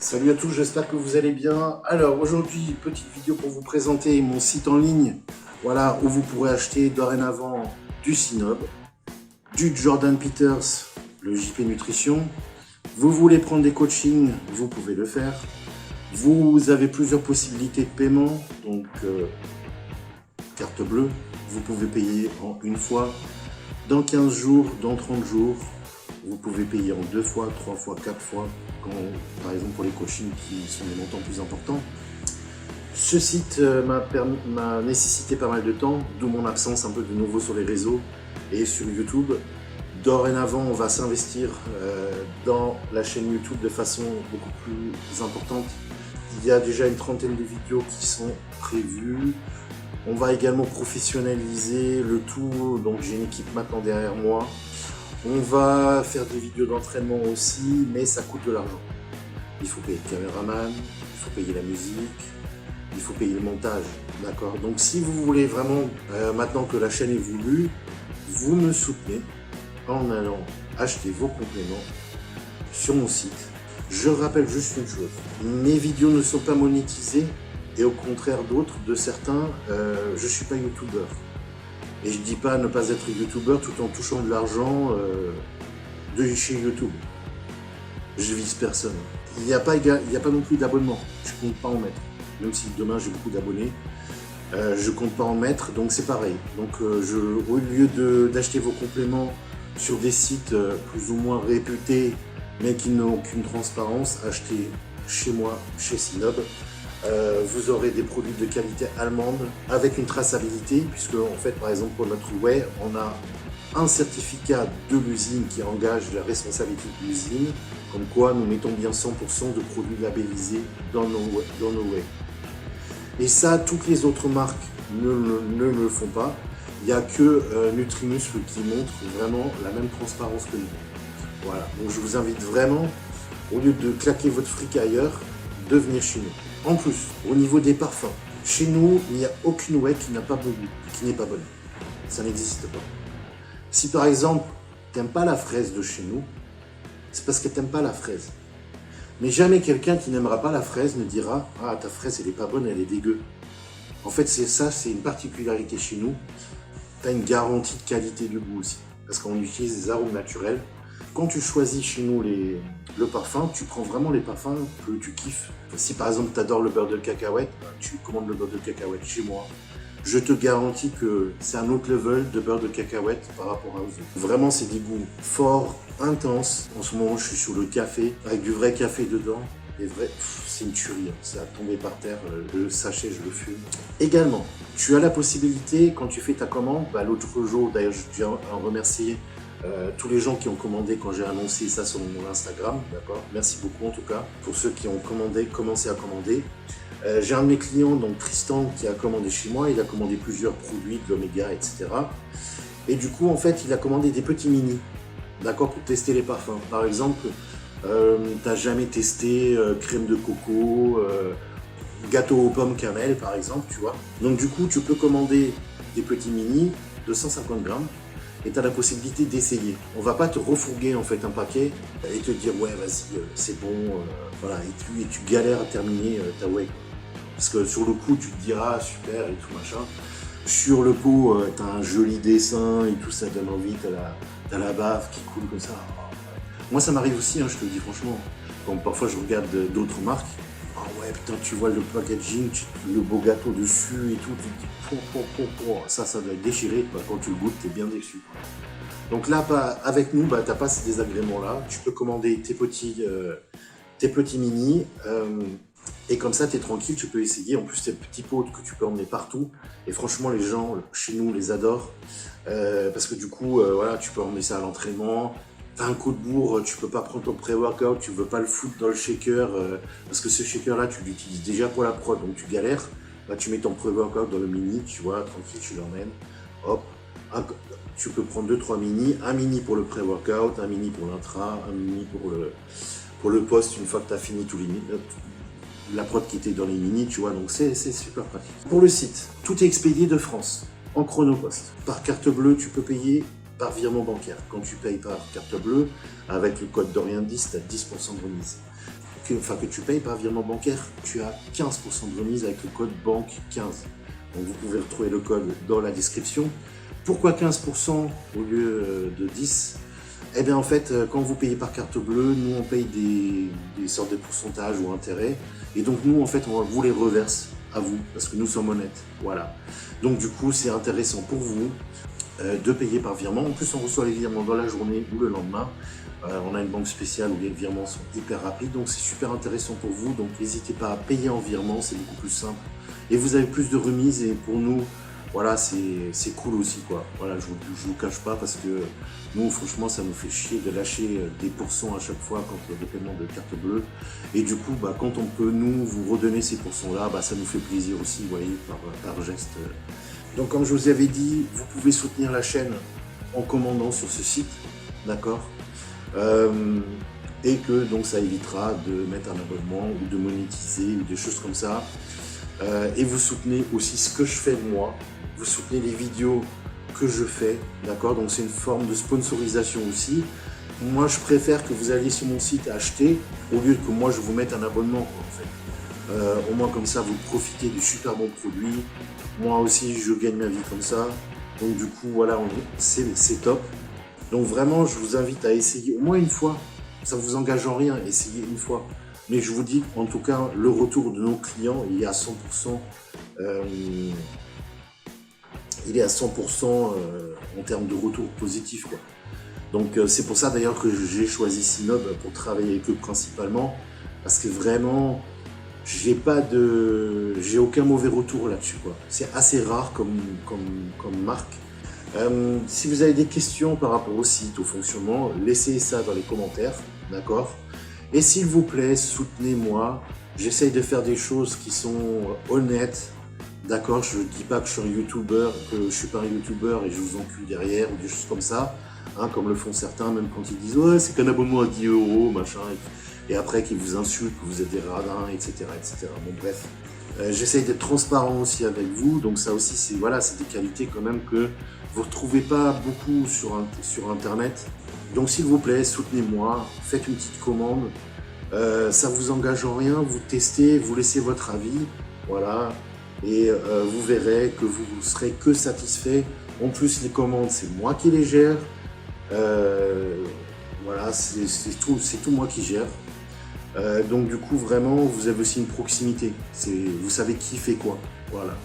Salut à tous, j'espère que vous allez bien. Alors aujourd'hui, petite vidéo pour vous présenter mon site en ligne, voilà, où vous pourrez acheter dorénavant du Sinob, du Jordan Peters, le JP Nutrition. Vous voulez prendre des coachings, vous pouvez le faire. Vous avez plusieurs possibilités de paiement, donc carte bleue, vous pouvez payer en une fois, dans 15 jours, dans 30 jours. Vous pouvez payer en 2 fois, 3 fois, 4 fois, par exemple pour les coachings qui sont des montants plus importants. Ce site m'a nécessité pas mal de temps, d'où mon absence un peu de nouveau sur les réseaux et sur YouTube. Dorénavant, on va s'investir dans la chaîne YouTube de façon beaucoup plus importante. Il y a déjà une trentaine de vidéos qui sont prévues. On va également professionnaliser le tout, donc j'ai une équipe maintenant derrière moi. On va faire des vidéos d'entraînement aussi, mais ça coûte de l'argent. Il faut payer le caméraman, il faut payer la musique, il faut payer le montage, d'accord? Donc si vous voulez vraiment, maintenant que la chaîne est voulue, vous me soutenez en allant acheter vos compléments sur mon site. Je rappelle juste une chose, mes vidéos ne sont pas monétisées et au contraire d'autres, de certains, je ne suis pas youtubeur. Et je dis pas ne pas être youtubeur tout en touchant de l'argent de chez YouTube. Je vise personne. Il n'y a pas non plus d'abonnement. Je compte pas en mettre. Même si demain j'ai beaucoup d'abonnés, je compte pas en mettre. Donc c'est pareil. Donc au lieu d'acheter vos compléments sur des sites plus ou moins réputés, mais qui n'ont aucune transparence, achetez chez moi, chez Sinob. Vous aurez des produits de qualité allemande avec une traçabilité, puisque en fait par exemple pour notre whey, on a un certificat de l'usine qui engage la responsabilité de l'usine, comme quoi nous mettons bien 100% de produits labellisés dans nos whey. Et ça, toutes les autres marques ne le font pas. Il n'y a que Nutrimuscle qui montre vraiment la même transparence que nous. Voilà, donc je vous invite vraiment, au lieu de claquer votre fric ailleurs, de venir chez nous. En plus, au niveau des parfums, chez nous, il n'y a aucune whey qui n'a pas bon goût, qui n'est pas bonne. Ça n'existe pas. Si par exemple, tu n'aimes pas la fraise de chez nous, c'est parce que tu n'aimes pas la fraise. Mais jamais quelqu'un qui n'aimera pas la fraise ne dira « Ah, ta fraise, elle n'est pas bonne, elle est dégueu ». En fait, c'est une particularité chez nous. Tu as une garantie de qualité de goût aussi, parce qu'on utilise des arômes naturels. Quand tu choisis chez nous le parfum, tu prends vraiment les parfums que tu kiffes. Si par exemple tu adores le beurre de cacahuète, tu commandes le beurre de cacahuète chez moi. Je te garantis que c'est un autre level de beurre de cacahuète par rapport à vous. Vraiment, c'est des goûts forts, intenses. En ce moment, je suis sur le café, avec du vrai café dedans. Et vrai, c'est une tuerie, ça a tombé par terre, le sachet, je le fume. Également, tu as la possibilité, quand tu fais ta commande, l'autre jour, d'ailleurs, je tiens à remercier tous les gens qui ont commandé quand j'ai annoncé ça sur mon Instagram, d'accord. Merci beaucoup en tout cas pour ceux qui ont commencé à commander. J'ai un de mes clients, donc Tristan, qui a commandé chez moi. Il a commandé plusieurs produits, de l'oméga, etc. Et du coup, en fait, il a commandé des petits mini, d'accord, pour tester les parfums. Par exemple, t'as jamais testé crème de coco, gâteau aux pommes cannelle, par exemple, tu vois. Donc du coup, tu peux commander des petits mini de 150 grammes. Et tu as la possibilité d'essayer. On va pas te refourguer en fait un paquet et te dire ouais vas-y c'est bon, voilà, et tu galères à terminer ta whey. Parce que sur le coup tu te diras super et tout machin. Sur le coup tu as un joli dessin et tout, ça donne envie, t'as la bave qui coule comme ça. Moi ça m'arrive aussi, hein, je te le dis franchement, quand parfois je regarde d'autres marques. Oh ouais putain, tu vois le packaging, le beau gâteau dessus et tout, tu te dis ça doit être déchiré, quand tu le goûtes, t'es bien déçu. Donc là, avec nous, t'as pas ces désagréments-là, tu peux commander tes petits mini, et comme ça, t'es tranquille, tu peux essayer. En plus, c'est petits pots que tu peux emmener partout, et franchement, les gens chez nous les adorent, parce que du coup, voilà, tu peux emmener ça à l'entraînement. T'as un coup de bourre, tu peux pas prendre ton pré-workout, tu veux pas le foutre dans le shaker, parce que ce shaker-là, tu l'utilises déjà pour la prod, donc tu galères. Tu mets ton pré-workout dans le mini, tu vois, tranquille, tu l'emmènes. Hop, tu peux prendre 2-3 mini, un mini pour le pré-workout, un mini pour l'intra, un mini pour le post, une fois que tu as fini tous la prod qui était dans les mini, tu vois, donc c'est super pratique. Pour le site, tout est expédié de France, en chronopost. Par carte bleue, tu peux payer par virement bancaire. Quand tu payes par carte bleue, avec le code Dorian10, tu as 10% de remise. que tu payes par virement bancaire, tu as 15% de remise avec le code BANQUE15. Donc vous pouvez retrouver le code dans la description. Pourquoi 15% au lieu de 10%? Eh bien en fait, quand vous payez par carte bleue, nous on paye des sortes de pourcentages ou intérêts. Et donc nous en fait, on vous les reverse à vous, parce que nous sommes honnêtes. Voilà. Donc du coup, c'est intéressant pour vous de payer par virement. En plus, on reçoit les virements dans la journée ou le lendemain. On a une banque spéciale où les virements sont hyper rapides, donc c'est super intéressant pour vous. Donc n'hésitez pas à payer en virement, c'est beaucoup plus simple. Et vous avez plus de remises, et pour nous, voilà, c'est cool aussi, quoi. Voilà, je vous cache pas, parce que nous, franchement, ça nous fait chier de lâcher des pourcents à chaque fois quand il y a des paiements de carte bleue. Et du coup, bah, quand on peut nous vous redonner ces pourcents-là, bah, ça nous fait plaisir aussi, vous voyez, par geste. Donc comme je vous avais dit, vous pouvez soutenir la chaîne en commandant sur ce site, d'accord, et que donc ça évitera de mettre un abonnement ou de monétiser ou des choses comme ça. Et vous soutenez aussi ce que je fais moi, vous soutenez les vidéos que je fais, d'accord, donc c'est une forme de sponsorisation aussi. Moi je préfère que vous alliez sur mon site acheter au lieu que moi je vous mette un abonnement, quoi, en fait. Au moins comme ça vous profitez du super bon produit. Moi aussi je gagne ma vie comme ça, donc du coup voilà, c'est top. Donc vraiment je vous invite à essayer au moins une fois, ça vous engage en rien, essayez une fois. Mais je vous dis en tout cas le retour de nos clients il est à 100%, il est à 100% en termes de retour positif, quoi. Donc c'est pour ça d'ailleurs que j'ai choisi Sinob pour travailler avec eux principalement, parce que vraiment j'ai aucun mauvais retour là-dessus, quoi. C'est assez rare comme marque. Si vous avez des questions par rapport au site, au fonctionnement, laissez ça dans les commentaires, d'accord? Et s'il vous plaît, soutenez-moi. J'essaye de faire des choses qui sont honnêtes, d'accord? Je ne dis pas que je suis un youtubeur, que je suis pas un youtubeur et je vous encule derrière ou des choses comme ça, hein, comme le font certains, même quand ils disent ouais, c'est qu'un abonnement à 10 €, machin, et après qu'ils vous insultent, que vous êtes des radins, etc., etc. Bon, bref. J'essaye d'être transparent aussi avec vous, donc ça aussi, c'est voilà, c'est des qualités quand même que vous ne retrouvez pas beaucoup sur Internet. Donc s'il vous plaît, soutenez-moi, faites une petite commande, ça vous engage en rien, vous testez, vous laissez votre avis, voilà, et vous verrez que vous ne serez que satisfait. En plus, les commandes, c'est moi qui les gère, voilà, c'est tout moi qui gère. Donc du coup, vraiment, vous avez aussi une proximité, vous savez qui fait quoi, voilà.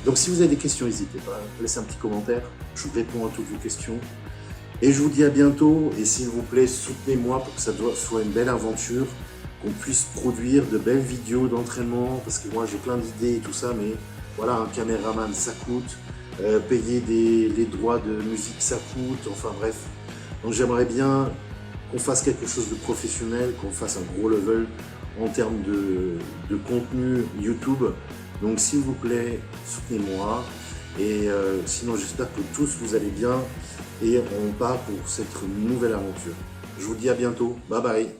Donc si vous avez des questions, n'hésitez pas, laissez un petit commentaire, je vous réponds à toutes vos questions. Et je vous dis à bientôt, et s'il vous plaît, soutenez-moi pour que ça soit une belle aventure, qu'on puisse produire de belles vidéos d'entraînement, parce que moi j'ai plein d'idées et tout ça, mais voilà, un caméraman ça coûte, payer les droits de musique ça coûte, enfin bref. Donc j'aimerais bien qu'on fasse quelque chose de professionnel, qu'on fasse un gros level en termes de contenu YouTube. Donc s'il vous plaît, soutenez-moi. Et sinon, j'espère que tous vous allez bien et on part pour cette nouvelle aventure. Je vous dis à bientôt. Bye bye.